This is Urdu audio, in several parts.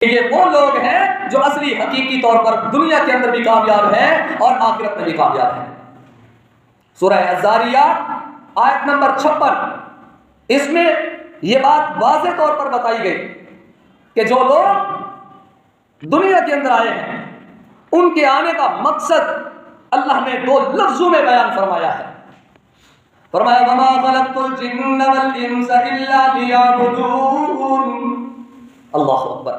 یہ وہ لوگ ہیں جو اصلی حقیقی طور پر دنیا کے اندر بھی کامیاب ہیں اور آخرت میں بھی کامیاب ہیں۔ سورہ الذاریات آیت نمبر 56، اس میں یہ بات واضح طور پر بتائی گئی کہ جو لوگ دنیا کے اندر آئے ہیں ان کے آنے کا مقصد اللہ نے 2 لفظوں میں بیان فرمایا ہے۔ فرمایا وما خلقت الجن والانس الا ليعبدون۔ اللہ اکبر،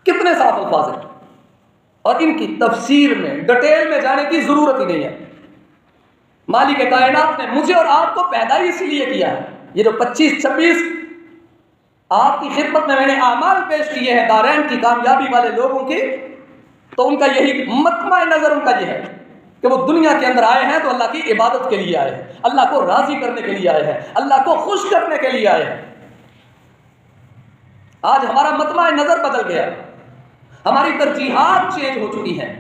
کتنے صاف الفاظ ہیں، اور ان کی تفسیر میں ڈیٹیل میں جانے کی ضرورت ہی نہیں ہے۔ مالک کائنات نے مجھے اور آپ کو پیدا ہی اس لیے کیا ہے۔ یہ جو 25-26 آپ کی خدمت میں نے اعمال پیش کیے ہیں دارین کی کامیابی والے لوگوں کی، تو ان کا یہی مطمع نظر ان کا یہ ہے کہ وہ دنیا کے اندر آئے ہیں تو اللہ کی عبادت کے لیے آئے ہیں، اللہ کو راضی کرنے کے لیے آئے ہیں، اللہ کو خوش کرنے کے لیے آئے ہیں۔ آج ہمارا مطمع نظر بدل گیا، ہماری ترجیحات چینج ہو چکی ہیں۔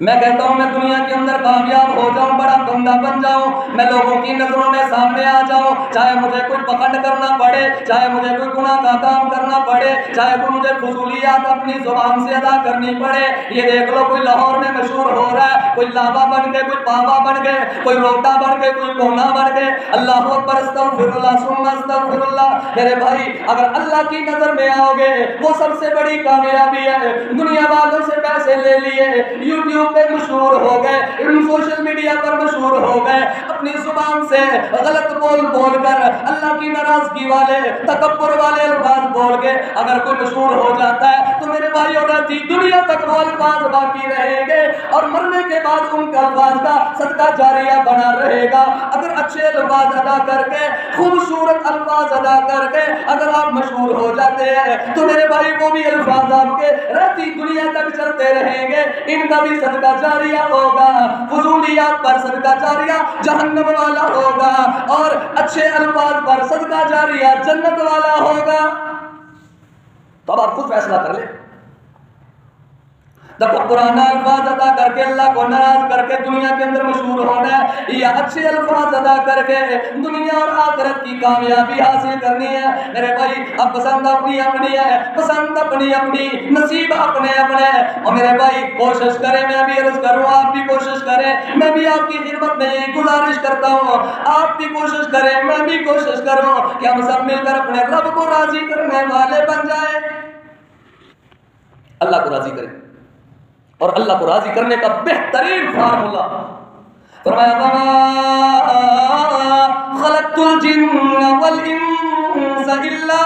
میں کہتا ہوں میں دنیا کے اندر کامیاب ہو جاؤں، بڑا بندہ بن جاؤں، میں لوگوں کی نظروں میں سامنے آ جاؤں، چاہے مجھے کوئی پکڑ کرنا پڑے، چاہے مجھے کوئی گناہ کا کام کرنا پڑے، چاہے کوئی مجھے فضولیات اپنی زبان سے ادا کرنی پڑے۔ یہ دیکھ لو کوئی لاہور میں مشہور ہو رہا ہے، کوئی لاوا بن گئے، کوئی پاوا بن گئے، کوئی روٹا بن گئے، کوئی کونا بن گئے۔ اللہ اکبر، استغفر اللہ ثم استغفر اللہ۔ میرے بھائی اگر اللہ کی نظر میں آؤ گے وہ سب سے بڑی کامیابی ہے۔ دنیا والوں سے پیسے لے لیے، یوٹیوب پہ مشہور ہو گئے، سوشل میڈیا پر مشہور ہو گئے، اپنی زبان سے غلط بول کر اللہ کی ناراضگی والے تکبر والے الفاظ بول کے اگر کوئی مشہور ہو جاتا ہے تو میرے بھائی اور رہتی دنیا تک وہ الفاظ باقی رہیں گے اور مرنے کے بعد ان کا الفاظ کا صدقہ جاریہ بنا رہے گا۔ اگر اچھے الفاظ ادا کر کے، خوبصورت الفاظ ادا کر کے اگر آپ مشہور ہو جاتے ہیں تو میرے بھائی وہ بھی الفاظ آپ کے رہتی دنیا تک چلتے رہیں گے، ان کا بھی صدقہ جاریہ ہوگا، فضولیات پر صدقہ جاریہ جہنم والا ہوگا اور اچھے الفاظ پر صدقہ جاریہ جنت والا ہوگا۔ تو اب آپ خود فیصلہ کر لیں۔ دیکھو پرانا الفاظ ادا کر کے اللہ کو ناراض کر کے دنیا کے اندر مشہور ہونا ہے یا اچھے الفاظ ادا کر کے دنیا اور آخرت کی کامیابی حاصل کرنی ہے؟ میرے بھائی اب پسند اپنی اپنی ہے، پسند اپنی اپنی، نصیب اپنے اپنے۔ اور میرے بھائی کوشش کریں، میں بھی عرض کروں آپ بھی کوشش کریں، میں بھی آپ کی خدمت میں یہ گزارش کرتا ہوں آپ بھی کوشش کریں، میں بھی کوشش کروں کہ ہم سب مل کر اپنے رب کو راضی کرنے والے بن جائیں۔ اللہ کو راضی کریں، اور اللہ کو راضی کرنے کا بہترین فارمولا فرمایا وما خلقت الجن والانس الا